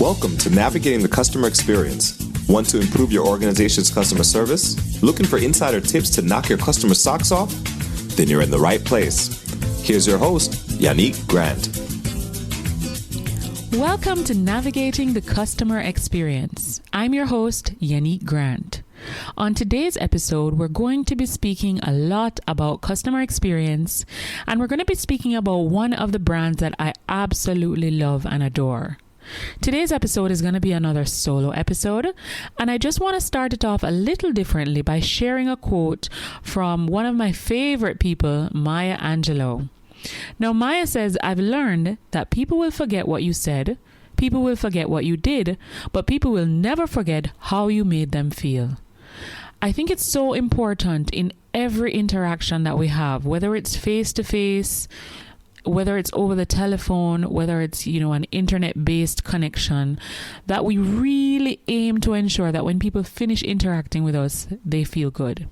Welcome to Navigating the Customer Experience. Want to improve your organization's customer service? Looking for insider tips to knock your customer socks off? Then you're in the right place. Here's your host, Yanique Grant. Welcome to Navigating the Customer Experience. I'm your host, Yanique Grant. On today's episode, we're going to be speaking a lot about customer experience, and we're going to be speaking about one of the brands that I absolutely love and adore. Today's episode is going to be another solo episode, and I just want to start it off a little differently by sharing a quote from one of my favorite people, Maya Angelo. Now, Maya says, "I've learned that people will forget what you said, people will forget what you did, but people will never forget how you made them feel." I think it's so important in every interaction that we have, whether it's face-to-face, whether it's over the telephone, whether it's, an internet-based connection, that we really aim to ensure that when people finish interacting with us, they feel good.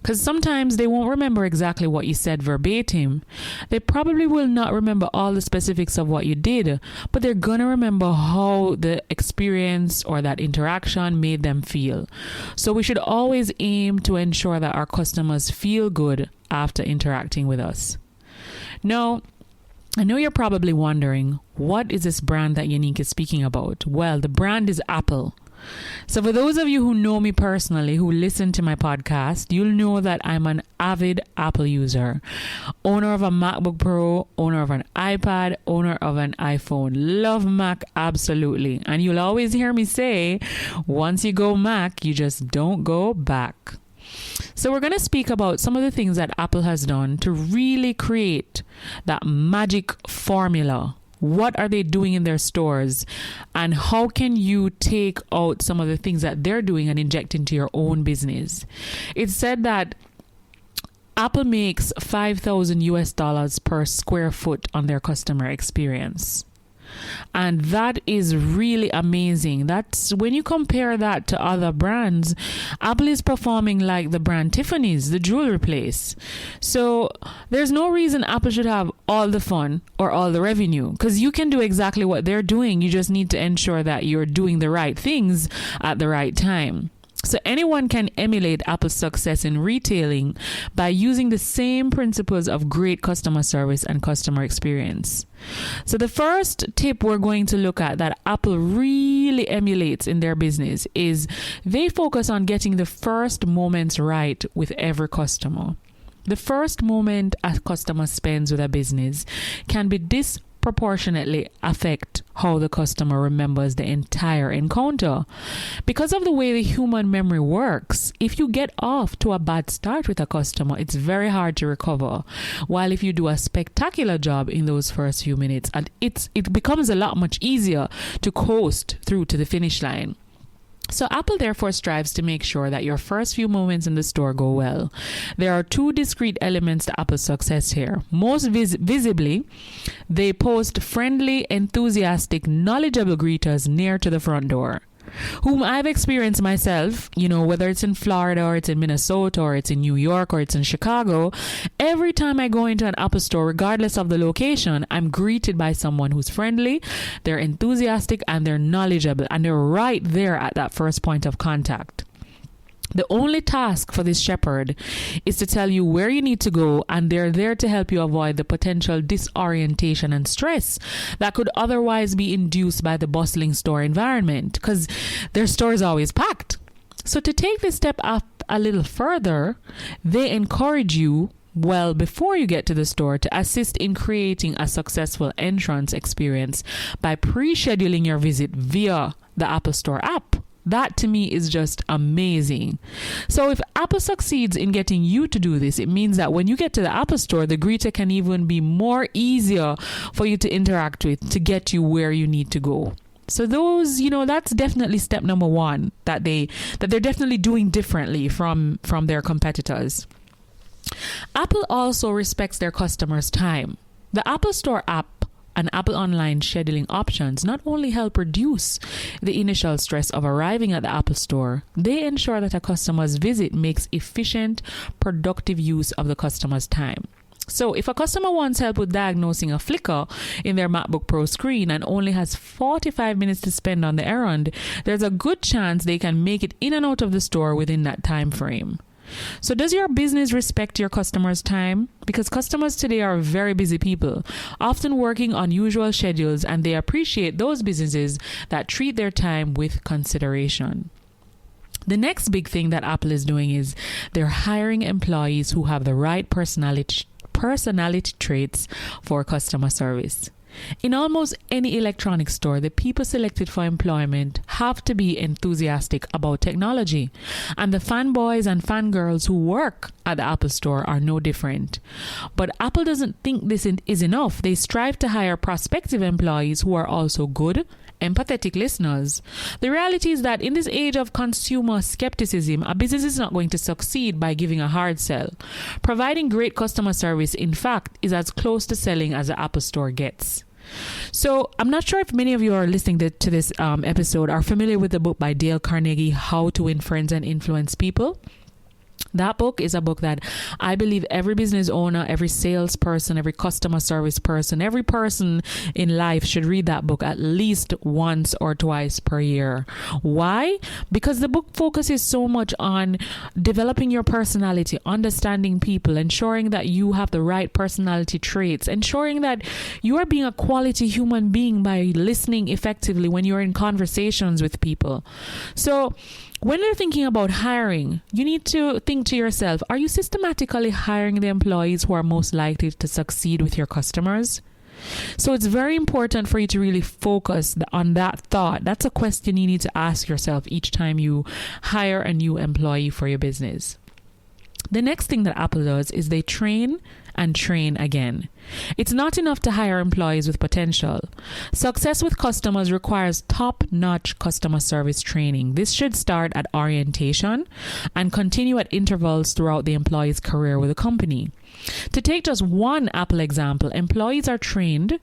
Because sometimes they won't remember exactly what you said verbatim. They probably will not remember all the specifics of what you did, but they're going to remember how the experience or that interaction made them feel. So we should always aim to ensure that our customers feel good after interacting with us. Now, I know you're probably wondering, what is this brand that Yanique is speaking about? Well, the brand is Apple. So for those of you who know me personally, who listen to my podcast, you'll know that I'm an avid Apple user. Owner of a MacBook Pro, owner of an iPad, owner of an iPhone. Love Mac, absolutely. And you'll always hear me say, once you go Mac, you just don't go back. So we're going to speak about some of the things that Apple has done to really create that magic formula. What are they doing in their stores, and how can you take out some of the things that they're doing and inject into your own business? It's said that Apple makes $5,000 per square foot on their customer experience. And that is really amazing. That's when you compare that to other brands, Apple is performing like the brand Tiffany's, the jewelry place. So there's no reason Apple should have all the fun or all the revenue, because you can do exactly what they're doing. You just need to ensure that you're doing the right things at the right time. So anyone can emulate Apple's success in retailing by using the same principles of great customer service and customer experience. So the first tip we're going to look at that Apple really emulates in their business is they focus on getting the first moments right with every customer. The first moment a customer spends with a business can be disproportionately affect how the customer remembers the entire encounter. Because of the way the human memory works, if you get off to a bad start with a customer, it's very hard to recover. While if you do a spectacular job in those first few minutes, and it becomes a lot much easier to coast through to the finish line. So Apple therefore strives to make sure that your first few moments in the store go well. There are two discrete elements to Apple's success here. Most visibly, they post friendly, enthusiastic, knowledgeable greeters near to the front door, whom I've experienced myself, whether it's in Florida or it's in Minnesota or it's in New York or it's in Chicago. Every time I go into an Apple store, regardless of the location, I'm greeted by someone who's friendly, they're enthusiastic, and they're knowledgeable, and they're right there at that first point of contact. The only task for this shepherd is to tell you where you need to go, and they're there to help you avoid the potential disorientation and stress that could otherwise be induced by the bustling store environment, because their store is always packed. So to take this step up a little further, they encourage you, well, before you get to the store, to assist in creating a successful entrance experience by pre-scheduling your visit via the Apple Store app. That to me is just amazing. So if Apple succeeds in getting you to do this, it means that when you get to the Apple Store, the greeter can even be more easier for you to interact with to get you where you need to go. So those, that's definitely step number one that they're definitely doing differently from their competitors. Apple also respects their customers' time. The Apple Store app and Apple Online scheduling options not only help reduce the initial stress of arriving at the Apple Store, they ensure that a customer's visit makes efficient, productive use of the customer's time. So if a customer wants help with diagnosing a flicker in their MacBook Pro screen and only has 45 minutes to spend on the errand, there's a good chance they can make it in and out of the store within that time frame. So does your business respect your customers' time? Because customers today are very busy people, often working on unusual schedules, and they appreciate those businesses that treat their time with consideration. The next big thing that Apple is doing is they're hiring employees who have the right personality traits for customer service. In almost any electronics store, the people selected for employment have to be enthusiastic about technology. And the fanboys and fangirls who work at the Apple Store are no different. But Apple doesn't think this is enough. They strive to hire prospective employees who are also good, empathetic listeners. The reality is that in this age of consumer skepticism, a business is not going to succeed by giving a hard sell. Providing great customer service, in fact, is as close to selling as the Apple Store gets. So I'm not sure if many of you are listening to this episode are familiar with the book by Dale Carnegie, How to Win Friends and Influence People. That book is a book that I believe every business owner, every salesperson, every customer service person, every person in life should read that book at least once or twice per year. Why? Because the book focuses so much on developing your personality, understanding people, ensuring that you have the right personality traits, ensuring that you are being a quality human being by listening effectively when you're in conversations with people. So when you're thinking about hiring, you need to think to yourself, are you systematically hiring the employees who are most likely to succeed with your customers? So it's very important for you to really focus on that thought. That's a question you need to ask yourself each time you hire a new employee for your business. The next thing that Apple does is they train and train again. It's not enough to hire employees with potential. Success with customers requires top-notch customer service training. This should start at orientation and continue at intervals throughout the employee's career with the company. To take just one Apple example, employees are trained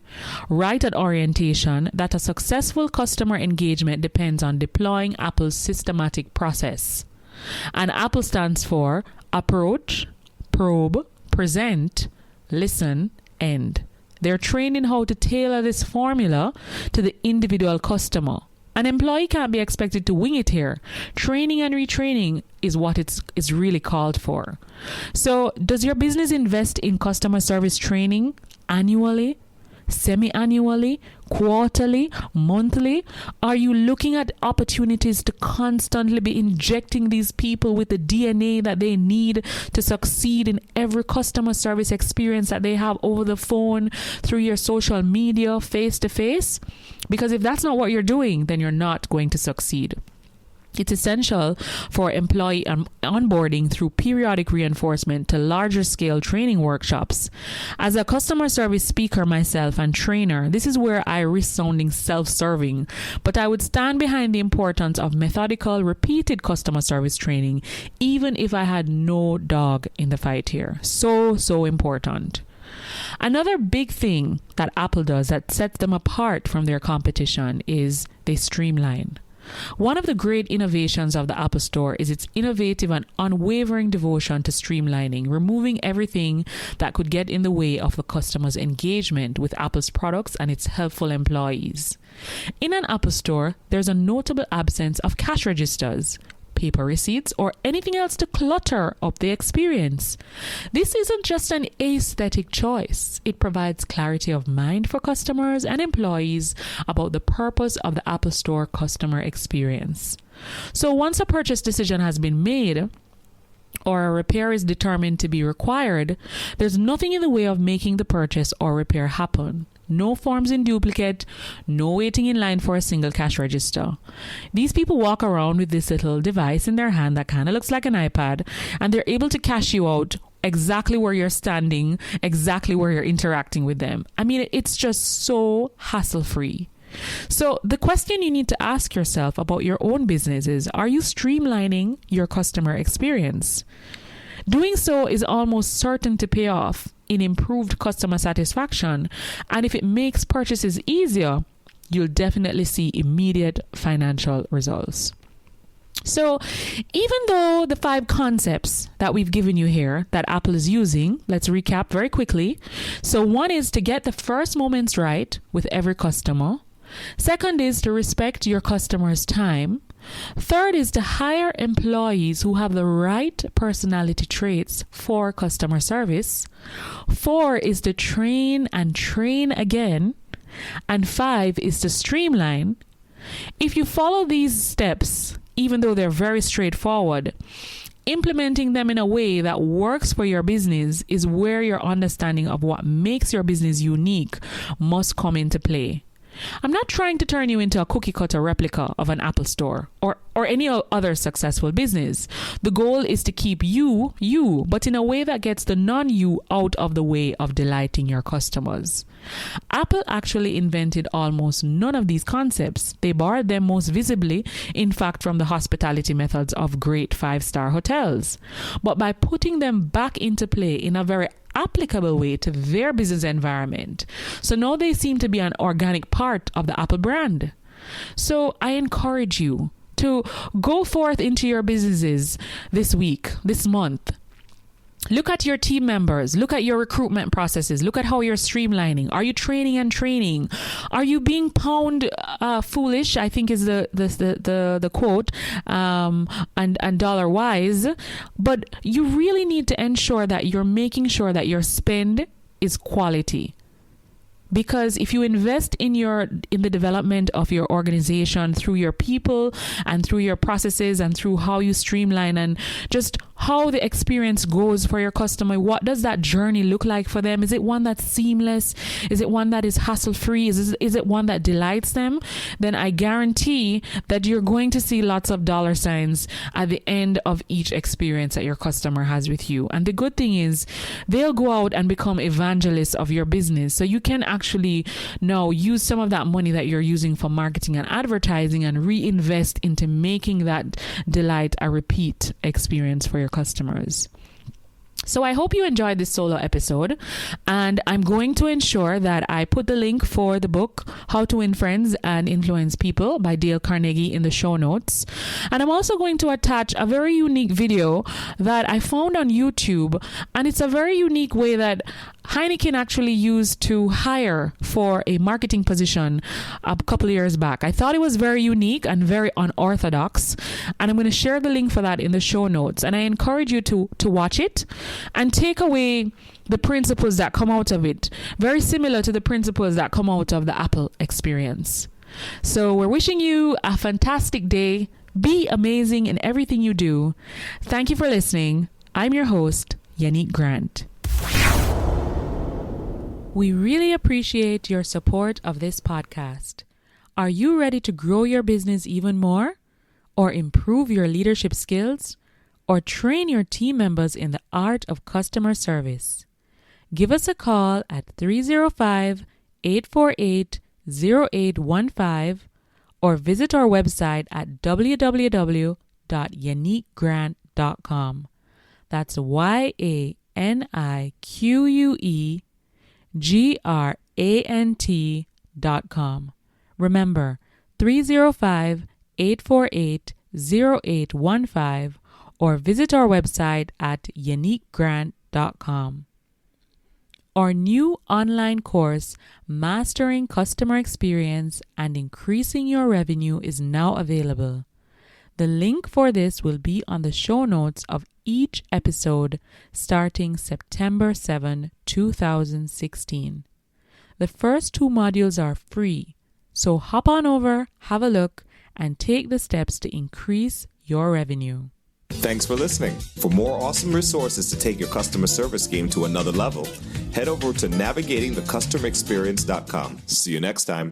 right at orientation that a successful customer engagement depends on deploying Apple's systematic process. And Apple stands for approach, probe, present, listen, end. They're trained in how to tailor this formula to the individual customer. An employee can't be expected to wing it here. Training and retraining is what it's really called for. So, does your business invest in customer service training annually, semi-annually, quarterly, monthly? Are you looking at opportunities to constantly be injecting these people with the DNA that they need to succeed in every customer service experience that they have over the phone, through your social media, face to face? Because if that's not what you're doing, then you're not going to succeed. It's essential for employee onboarding through periodic reinforcement to larger scale training workshops. As a customer service speaker myself and trainer, this is where I risk sounding self-serving, but I would stand behind the importance of methodical, repeated customer service training, even if I had no dog in the fight here. So important. Another big thing that Apple does that sets them apart from their competition is they streamline. One of the great innovations of the Apple Store is its innovative and unwavering devotion to streamlining, removing everything that could get in the way of the customer's engagement with Apple's products and its helpful employees. In an Apple Store, there's a notable absence of cash registers, paper receipts, or anything else to clutter up the experience. This isn't just an aesthetic choice. It provides clarity of mind for customers and employees about the purpose of the Apple Store customer experience. So once a purchase decision has been made, or a repair is determined to be required, there's nothing in the way of making the purchase or repair happen. No forms in duplicate, no waiting in line for a single cash register. These people walk around with this little device in their hand that kind of looks like an iPad, and they're able to cash you out exactly where you're standing, exactly where you're interacting with them. I mean, it's just so hassle-free. So the question you need to ask yourself about your own business is, are you streamlining your customer experience? Doing so is almost certain to pay off in improved customer satisfaction, and if it makes purchases easier, you'll definitely see immediate financial results. So even though the 5 concepts that we've given you here that Apple is using, let's recap very quickly. So 1 is to get the first moments right with every customer. 2nd is to respect your customer's time. 3rd is to hire employees who have the right personality traits for customer service. 4 is to train and train again. And 5 is to streamline. If you follow these steps, even though they're very straightforward, implementing them in a way that works for your business is where your understanding of what makes your business unique must come into play. I'm not trying to turn you into a cookie cutter replica of an Apple store or any other successful business. The goal is to keep you, but in a way that gets the non-you out of the way of delighting your customers. Apple actually invented almost none of these concepts. They borrowed them most visibly, in fact, from the hospitality methods of great 5-star hotels. But by putting them back into play in a very applicable way to their business environment. So now they seem to be an organic part of the Apple brand. So I encourage you to go forth into your businesses this week, this month. Look at your team members. Look at your recruitment processes. Look at how you're streamlining. Are you training and training? Are you being pound foolish? I think is the quote, and dollar wise. But you really need to ensure that you're making sure that your spend is quality. Because if you invest in the development of your organization through your people and through your processes and through how you streamline and just how the experience goes for your customer, what does that journey look like for them? Is it one that's seamless? Is it one that is hassle-free? Is it one that delights them? Then I guarantee that you're going to see lots of dollar signs at the end of each experience that your customer has with you. And the good thing is they'll go out and become evangelists of your business. So you can actually now use some of that money that you're using for marketing and advertising and reinvest into making that delight a repeat experience for your customers. So I hope you enjoyed this solo episode, and I'm going to ensure that I put the link for the book, How to Win Friends and Influence People by Dale Carnegie in the show notes. And I'm also going to attach a very unique video that I found on YouTube, and it's a very unique way that Yanique actually used to hire for a marketing position a couple of years back. I thought it was very unique and very unorthodox, and I'm going to share the link for that in the show notes. And I encourage you to watch it and take away the principles that come out of it, very similar to the principles that come out of the Apple experience. So we're wishing you a fantastic day. Be amazing in everything you do. Thank you for listening. I'm your host, Yanique Grant. We really appreciate your support of this podcast. Are you ready to grow your business even more? Or improve your leadership skills? Or train your team members in the art of customer service? Give us a call at 305-848-0815 or visit our website at www.yaniquegrant.com. That's YANIQUEGRANT.com. Remember, 305-848-0815 or visit our website at yaniquegrant.com. Our new online course, Mastering Customer Experience and Increasing Your Revenue, is now available. The link for this will be on the show notes of each episode starting September 7, 2016. The first 2 modules are free, so hop on over, have a look, and take the steps to increase your revenue. Thanks for listening. For more awesome resources to take your customer service game to another level, head over to navigatingthecustomerexperience.com. See you next time.